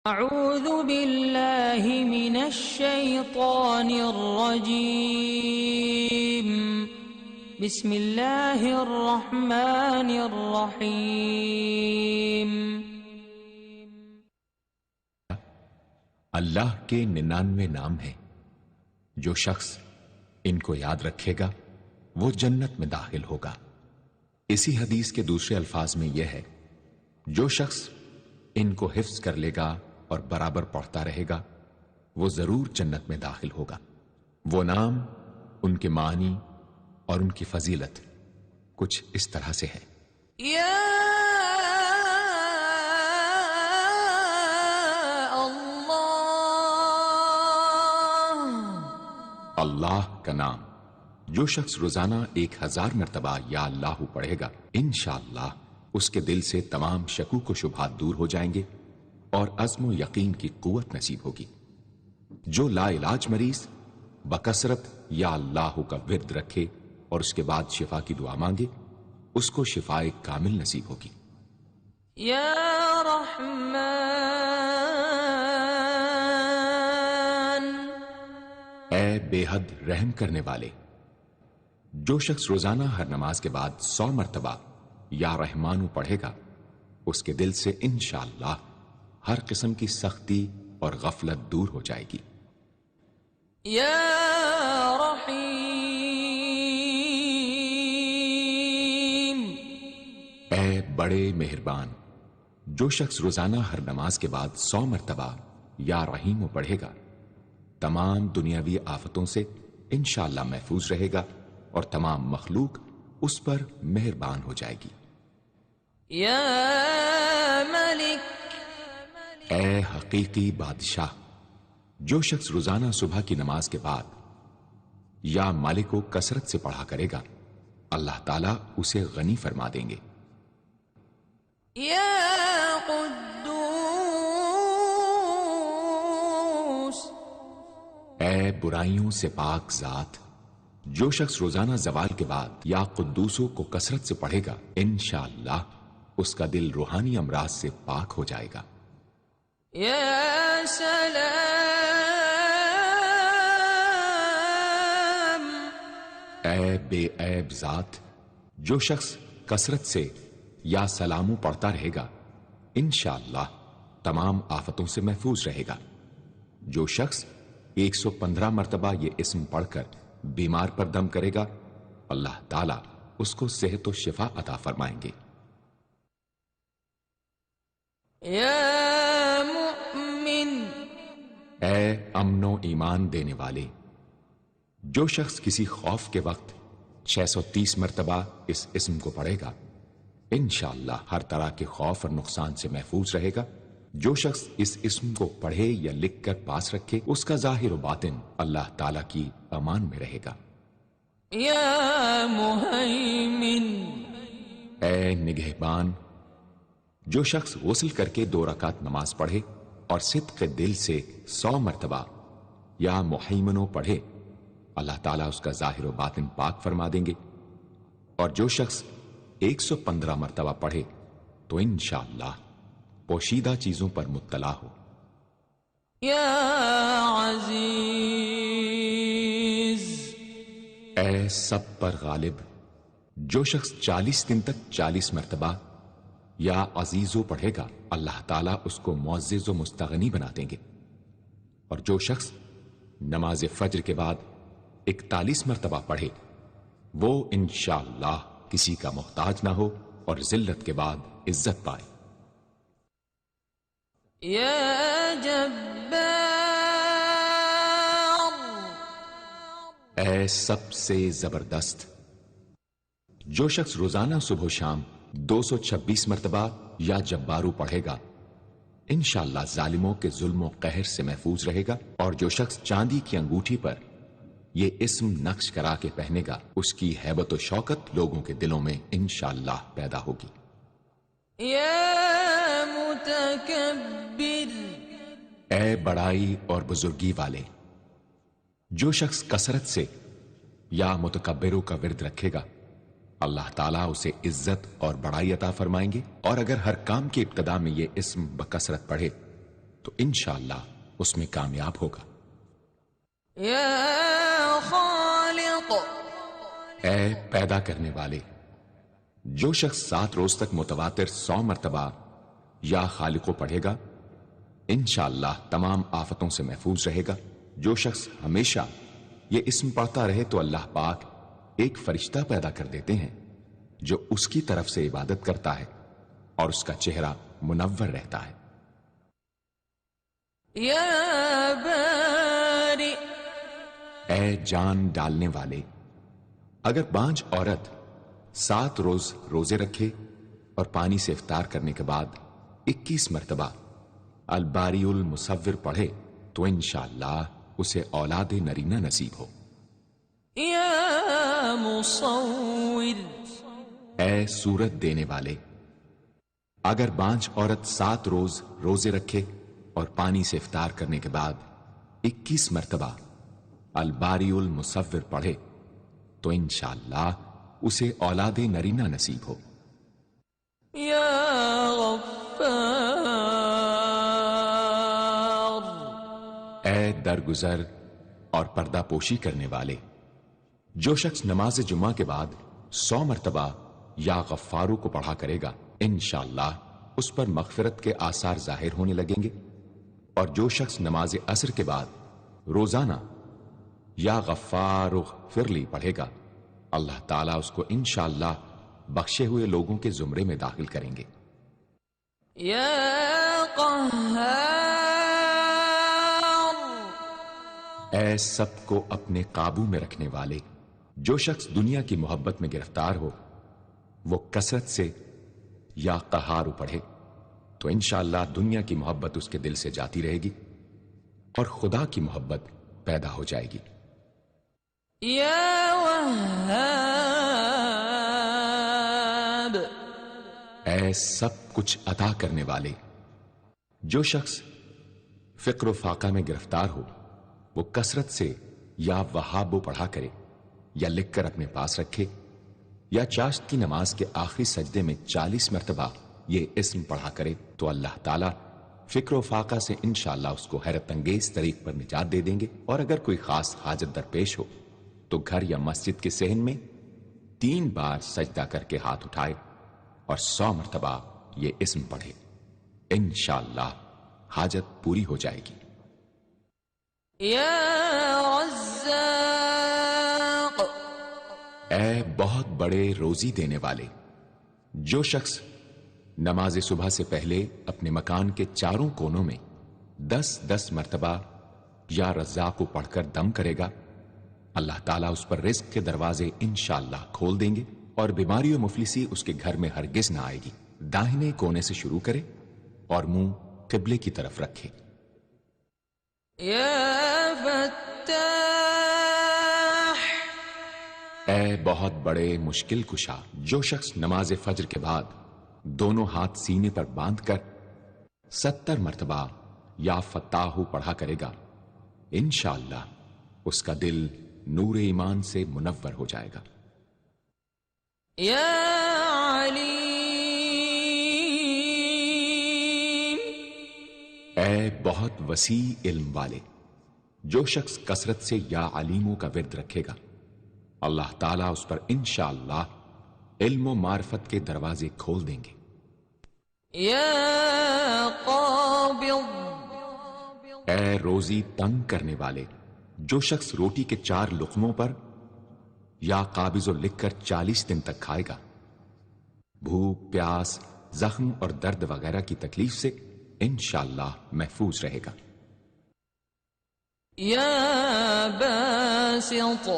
اعوذ باللہ من الشیطان الرجیم بسم اللہ الرحمن الرحیم۔ اللہ کے 99 نام ہیں، جو شخص ان کو یاد رکھے گا وہ جنت میں داخل ہوگا۔ اسی حدیث کے دوسرے الفاظ میں یہ ہے، جو شخص ان کو حفظ کر لے گا اور برابر پڑھتا رہے گا وہ ضرور جنت میں داخل ہوگا۔ وہ نام، ان کے معنی اور ان کی فضیلت کچھ اس طرح سے ہے۔ یا اللہ کا نام جو شخص روزانہ 1000 مرتبہ یا اللہ پڑھے گا، انشاءاللہ اس کے دل سے تمام شکوک و شبہات دور ہو جائیں گے اور عزم و یقین کی قوت نصیب ہوگی۔ جو لا علاج مریض بکثرت یا اللہ کا ورد رکھے اور اس کے بعد شفا کی دعا مانگے، اس کو شفائے کامل نصیب ہوگی۔ یا رحمان، اے بے حد رحم کرنے والے، جو شخص روزانہ ہر نماز کے بعد 100 مرتبہ یا رحمانو پڑھے گا، اس کے دل سے انشاءاللہ ہر قسم کی سختی اور غفلت دور ہو جائے گی۔ یا رحیم، اے بڑے مہربان، جو شخص روزانہ ہر نماز کے بعد 100 مرتبہ یا رحیمو پڑھے گا، تمام دنیاوی آفتوں سے انشاءاللہ محفوظ رہے گا اور تمام مخلوق اس پر مہربان ہو جائے گی۔ یا ملک، اے حقیقی بادشاہ، جو شخص روزانہ صبح کی نماز کے بعد یا مالک کو کثرت سے پڑھا کرے گا، اللہ تعالیٰ اسے غنی فرما دیں گے۔ یا قدوس، اے برائیوں سے پاک ذات، جو شخص روزانہ زوال کے بعد یا قدوسوں کو کثرت سے پڑھے گا، انشاءاللہ اس کا دل روحانی امراض سے پاک ہو جائے گا۔ یا سلام، اے بے عیب ذات، جو شخص کثرت سے یا سلامو پڑھتا رہے گا، انشاءاللہ تمام آفتوں سے محفوظ رہے گا۔ جو شخص 115 مرتبہ یہ اسم پڑھ کر بیمار پر دم کرے گا، اللہ تعالیٰ اس کو صحت و شفا عطا فرمائیں گے۔ یا مؤمن، اے امن و ایمان دینے والے، جو شخص کسی خوف کے وقت 630 مرتبہ اس اسم کو پڑھے گا، انشاءاللہ ہر طرح کے خوف اور نقصان سے محفوظ رہے گا۔ جو شخص اس اسم کو پڑھے یا لکھ کر پاس رکھے، اس کا ظاہر و باطن اللہ تعالیٰ کی امان میں رہے گا۔ یا مہیمن، اے نگہبان، جو شخص غسل کر کے 2 رکعت نماز پڑھے اور صدق دل سے 100 مرتبہ یا محیمنو پڑھے، اللہ تعالیٰ اس کا ظاہر و باطن پاک فرما دیں گے۔ اور جو شخص 115 مرتبہ پڑھے تو انشاءاللہ پوشیدہ چیزوں پر مطلع ہو۔ یا عزیز، اے سب پر غالب، جو شخص 40 دن تک 40 مرتبہ یا عزیزو پڑھے گا، اللہ تعالیٰ اس کو معزز و مستغنی بنا دیں گے۔ اور جو شخص نماز فجر کے بعد 41 مرتبہ پڑھے، وہ انشاءاللہ کسی کا محتاج نہ ہو اور ذلت کے بعد عزت پائے۔ یا جبار، اے سب سے زبردست، جو شخص روزانہ صبح و شام 226 مرتبہ یا جبارو پڑھے گا، انشاءاللہ ظالموں کے ظلم و قہر سے محفوظ رہے گا۔ اور جو شخص چاندی کی انگوٹھی پر یہ اسم نقش کرا کے پہنے گا، اس کی ہیبت و شوکت لوگوں کے دلوں میں انشاءاللہ پیدا ہوگی۔ یا متکبر، اے بڑائی اور بزرگی والے، جو شخص کثرت سے یا متکبروں کا ورد رکھے گا، اللہ تعالیٰ اسے عزت اور بڑائی عطا فرمائیں گے۔ اور اگر ہر کام کی ابتدا میں یہ اسم بکثرت پڑھے تو انشاءاللہ اس میں کامیاب ہوگا۔ يا خالق اے پیدا کرنے والے، جو شخص 7 روز تک متواتر 100 مرتبہ یا خالق کو پڑھے گا انشاءاللہ تمام آفتوں سے محفوظ رہے گا۔ جو شخص ہمیشہ یہ اسم پڑھتا رہے تو اللہ پاک ایک فرشتہ پیدا کر دیتے ہیں جو اس کی طرف سے عبادت کرتا ہے اور اس کا چہرہ منور رہتا ہے۔ يا بارئ اے جان ڈالنے والے، اگر بانجھ عورت 7 روز روزے رکھے اور پانی سے افطار کرنے کے بعد 21 مرتبہ الباری المصور پڑھے تو انشاءاللہ اسے اولاد نرینہ نصیب ہو۔ يا مصور اے صورت دینے والے، اگر بانجھ عورت 7 روز روزے رکھے اور پانی سے افطار کرنے کے بعد 21 مرتبہ الباری المصور پڑھے تو انشاءاللہ اسے اولاد نرینہ نصیب ہو۔ يا غفار اے درگزر اور پردہ پوشی کرنے والے، جو شخص نماز جمعہ کے بعد 100 مرتبہ یا غفارو کو پڑھا کرے گا انشاءاللہ اس پر مغفرت کے آثار ظاہر ہونے لگیں گے، اور جو شخص نماز عصر کے بعد روزانہ یا غفار اغفر لی پڑھے گا اللہ تعالیٰ اس کو انشاءاللہ بخشے ہوئے لوگوں کے زمرے میں داخل کریں گے۔ يا قهار اے سب کو اپنے قابو میں رکھنے والے، جو شخص دنیا کی محبت میں گرفتار ہو وہ کثرت سے یا قہار پڑھے تو انشاءاللہ دنیا کی محبت اس کے دل سے جاتی رہے گی اور خدا کی محبت پیدا ہو جائے گی۔ يا وهاب اے سب کچھ عطا کرنے والے، جو شخص فقر و فاقہ میں گرفتار ہو وہ کثرت سے یا وہابو پڑھا کرے یا لکھ کر اپنے پاس رکھے یا چاشت کی نماز کے آخری سجدے میں 40 مرتبہ یہ اسم پڑھا کرے تو اللہ تعالیٰ فکر و فاقہ سے انشاءاللہ اس کو حیرت انگیز طریق پر نجات دے دیں گے۔ اور اگر کوئی خاص حاجت درپیش ہو تو گھر یا مسجد کے صحن میں 3 بار سجدہ کر کے ہاتھ اٹھائے اور 100 مرتبہ یہ اسم پڑھے، انشاءاللہ حاجت پوری ہو جائے گی۔ يا رزاق اے بہت بڑے روزی دینے والے، جو شخص نماز صبح سے پہلے اپنے مکان کے 4 کونوں میں 10 مرتبہ یا رزاق کو پڑھ کر دم کرے گا اللہ تعالیٰ اس پر رزق کے دروازے انشاءاللہ کھول دیں گے اور بیماری و مفلسی اس کے گھر میں ہرگز نہ آئے گی۔ داہنے کونے سے شروع کرے اور منہ قبلے کی طرف رکھے۔ يا فتاح اے بہت بڑے مشکل کشا، جو شخص نماز فجر کے بعد دونوں ہاتھ سینے پر باندھ کر 70 مرتبہ یا فتاحو پڑھا کرے گا انشاءاللہ اس کا دل نور ایمان سے منور ہو جائے گا۔ يا عليم اے بہت وسیع علم والے، جو شخص کثرت سے یا علیموں کا ورد رکھے گا اللہ تعالیٰ اس پر انشاءاللہ علم و معرفت کے دروازے کھول دیں گے۔ يا قابض اے روزی تنگ کرنے والے، جو شخص روٹی کے 4 لقموں پر یا قابض و لکھ کر 40 دن تک کھائے گا بھوک، پیاس، زخم اور درد وغیرہ کی تکلیف سے انشاءاللہ محفوظ رہے گا۔ يا باسط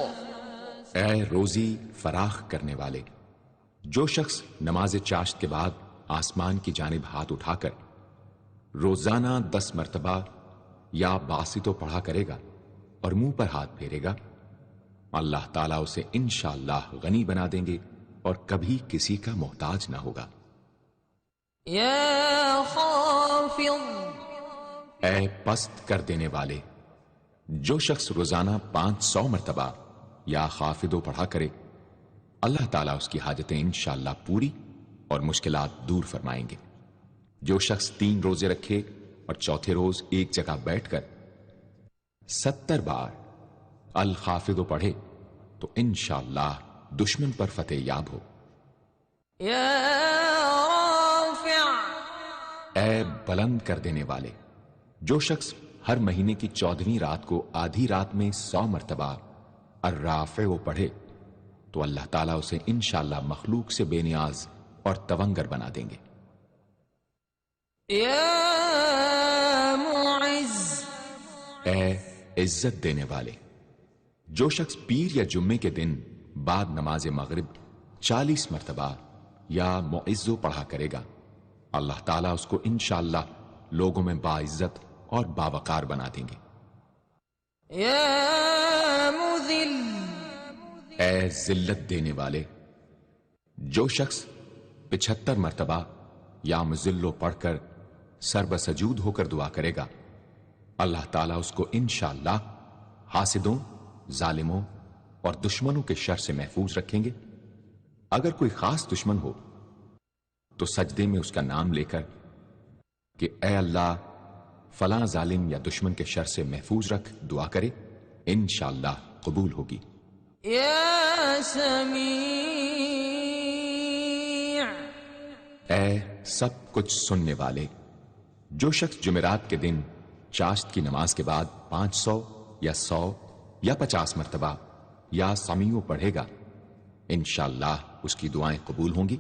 اے روزی فراخ کرنے والے، جو شخص نماز چاشت کے بعد آسمان کی جانب ہاتھ اٹھا کر روزانہ 10 مرتبہ یا باسطو پڑھا کرے گا اور منہ پر ہاتھ پھیرے گا اللہ تعالیٰ اسے انشاءاللہ غنی بنا دیں گے اور کبھی کسی کا محتاج نہ ہوگا۔ يا خافض اے پست کر دینے والے، جو شخص روزانہ 500 مرتبہ یا خافضو پڑھا کرے اللہ تعالیٰ اس کی حاجتیں انشاءاللہ پوری اور مشکلات دور فرمائیں گے۔ جو شخص 3 روزے رکھے اور چوتھے روز ایک جگہ بیٹھ کر 70 بار الخافض پڑھے تو انشاءاللہ دشمن پر فتح یاب ہو۔ یا رافع، اے بلند کر دینے والے، جو شخص ہر مہینے کی 14ویں رات کو آدھی رات میں 100 مرتبہ الرافع پڑھے تو اللہ تعالیٰ اسے انشاءاللہ مخلوق سے بے نیاز اور تونگر بنا دیں گے۔ یا معز، اے عزت دینے والے، جو شخص پیر یا جمعے کے دن بعد نماز مغرب 40 مرتبہ یا معزو پڑھا کرے گا، اللہ تعالیٰ اس کو انشاءاللہ لوگوں میں باعزت اور باوقار بنا دیں گے۔ یا مذل، اے ذلت دینے والے، جو شخص 75 مرتبہ یا مذلو پڑھ کر سر بسجود ہو کر دعا کرے گا، اللہ تعالیٰ اس کو انشاءاللہ حاسدوں، ظالموں اور دشمنوں کے شر سے محفوظ رکھیں گے۔ اگر کوئی خاص دشمن ہو تو سجدے میں اس کا نام لے کر کہ اے اللہ فلاں ظالم یا دشمن کے شر سے محفوظ رکھ دعا کرے، انشاءاللہ قبول ہوگی۔ یا سمیع، اے سب کچھ سننے والے، جو شخص جمعرات کے دن چاشت کی نماز کے بعد 500 یا 100 یا 50 مرتبہ یا سمیع پڑھے گا، انشاءاللہ اس کی دعائیں قبول ہوں گی،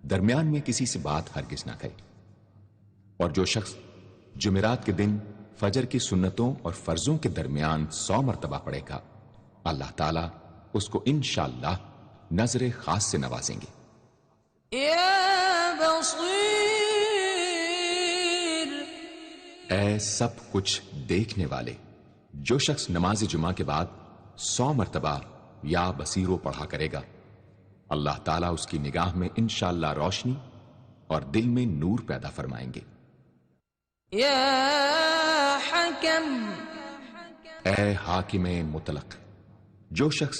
درمیان میں کسی سے بات ہرگز نہ کرے۔ اور جو شخص جمعرات کے دن فجر کی سنتوں اور فرضوں کے درمیان 100 مرتبہ پڑھے گا، اللہ تعالیٰ اس کو انشاءاللہ نظر خاص سے نوازیں گے۔ یا بصیر، اے سب کچھ دیکھنے والے، جو شخص نماز جمعہ کے بعد 100 مرتبہ یا بصیرو پڑھا کرے گا، اللہ تعالیٰ اس کی نگاہ میں انشاءاللہ روشنی اور دل میں نور پیدا فرمائیں گے۔ یا حکم، اے حاکم مطلق، جو شخص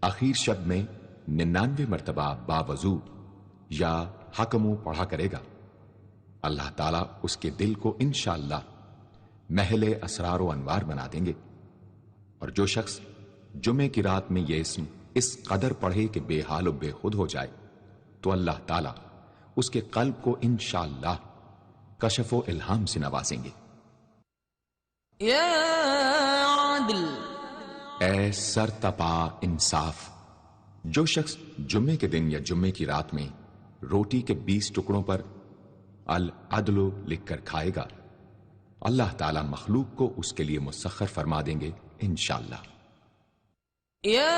آخر شب میں 99 مرتبہ باوضو یا حکمو پڑھا کرے گا، اللہ تعالیٰ اس کے دل کو انشاءاللہ محل اسرار و انوار بنا دیں گے۔ اور جو شخص جمعے کی رات میں یہ اسم اس قدر پڑھے کہ بے حال و بے خود ہو جائے تو اللہ تعالیٰ اس کے قلب کو انشاءاللہ کشف و الہام سے نوازیں گے۔ یا عدل، اے سر تپا انصاف، جو شخص جمعے کے دن یا جمعے کی رات میں روٹی کے 20 ٹکڑوں پر العدل لکھ کر کھائے گا، اللہ تعالیٰ مخلوق کو اس کے لیے مسخر فرما دیں گے انشاءاللہ۔ یا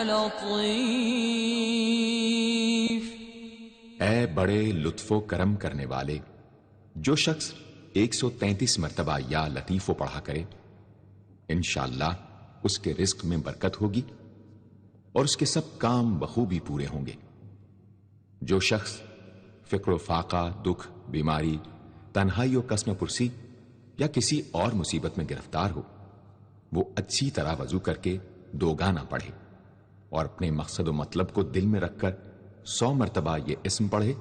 لطیف، اے بڑے لطف و کرم کرنے والے، جو شخص 133 مرتبہ یا لطیفو پڑھا کرے، انشاءاللہ اس کے رزق میں برکت ہوگی اور اس کے سب کام بخوبی پورے ہوں گے۔ جو شخص فقر و فاقہ، دکھ، بیماری، تنہائی و قسم پرسی یا کسی اور مصیبت میں گرفتار ہو، وہ اچھی طرح وضو کر کے 2 گانا پڑھے اور اپنے مقصد و مطلب کو دل میں رکھ کر 100 مرتبہ یہ اسم پڑھے،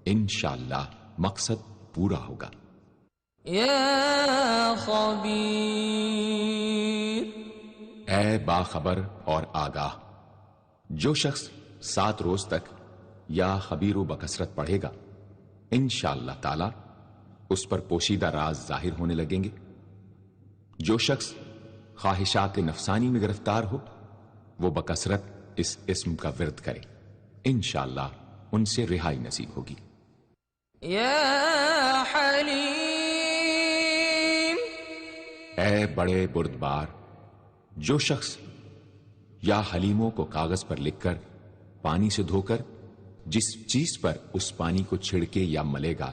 انشاءاللہ مقصد پورا ہوگا۔ یا خبیر، اے باخبر اور آگاہ، جو شخص 7 روز تک یا خبیر و بکثرت پڑھے گا، انشاءاللہ تعالی اس پر پوشیدہ راز ظاہر ہونے لگیں گے۔ جو شخص خواہشات نفسانی میں گرفتار ہو، وہ بکثرت اس اسم کا ورد کرے، انشاءاللہ ان سے رہائی نصیب ہوگی۔ یا حلیم، اے بڑے بردبار، جو شخص یا حلیموں کو کاغذ پر لکھ کر پانی سے دھو کر جس چیز پر اس پانی کو چھڑکے یا ملے گا،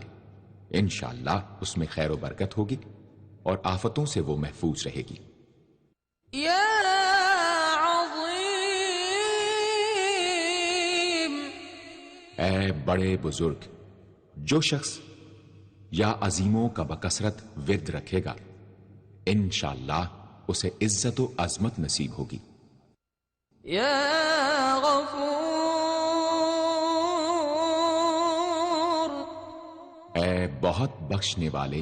انشاءاللہ اس میں خیر و برکت ہوگی اور آفتوں سے وہ محفوظ رہے گی۔ یا عظیم، اے بڑے بزرگ، جو شخص یا عظیموں کا بکثرت ورد رکھے گا، انشاءاللہ اسے عزت و عظمت نصیب ہوگی۔ یا غفور، اے بہت بخشنے والے